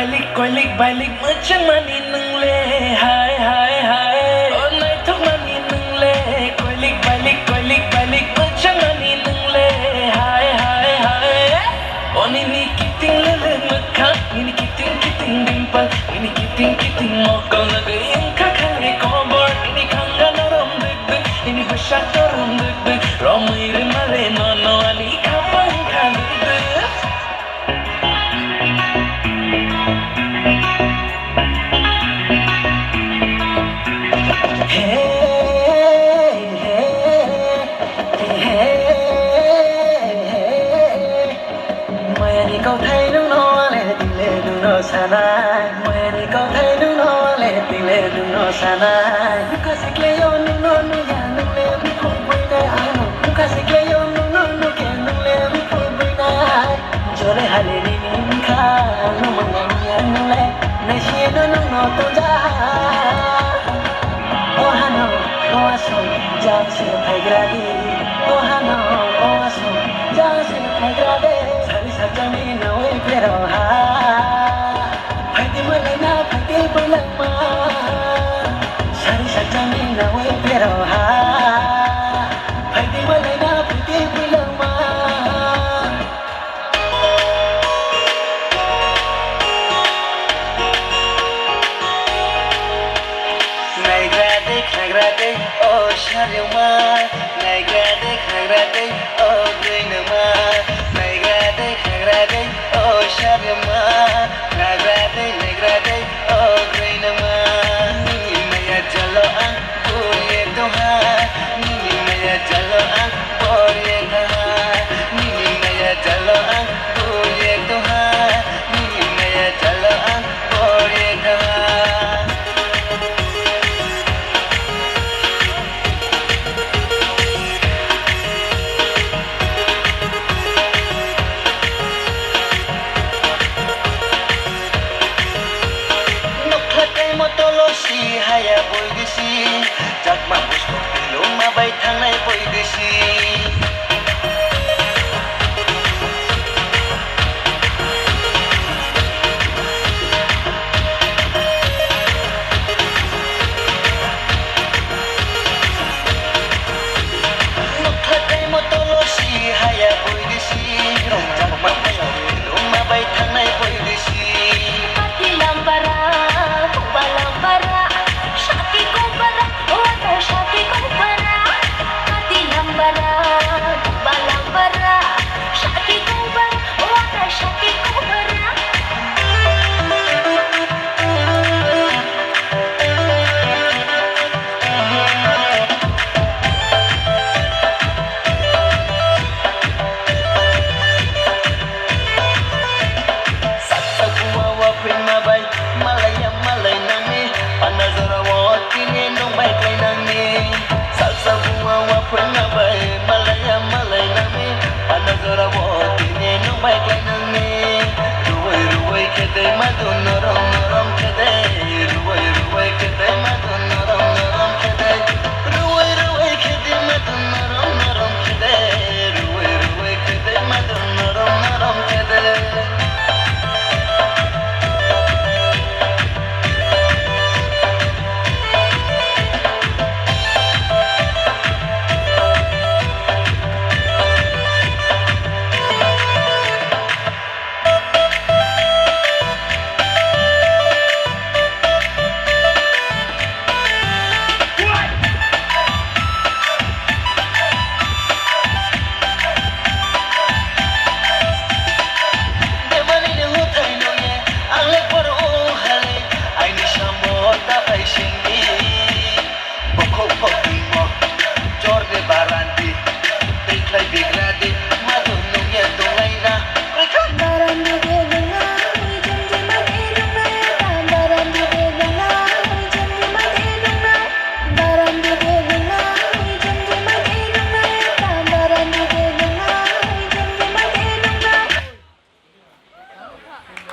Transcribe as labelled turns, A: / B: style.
A: balik macam mani nang le hai hai hai oh nai thok mani nang le balik macam mani nang le hai hai hai oh ni kiting le makha ni kiting dimple ni kiting mokal nagai kakale kobor ni khanga naram deg ni basha taram deg romai re mare no ali khapang khali câu thấy nước nó lệ tình lệ đừng nó xa nai mày đi câu thấy nước nó lệ tình lệ đừng nó xa nai nuka se kle yo nước nó nu ya nước lệ mi không vui đây ai no nuka se kle yo nước nó nu ke nước lệ mi không vui đây cho để hai lệ đi nín kha nu mang ngang ngang nước lệ này chia nước nó tôn giá oh hano oh aso jam se phải gra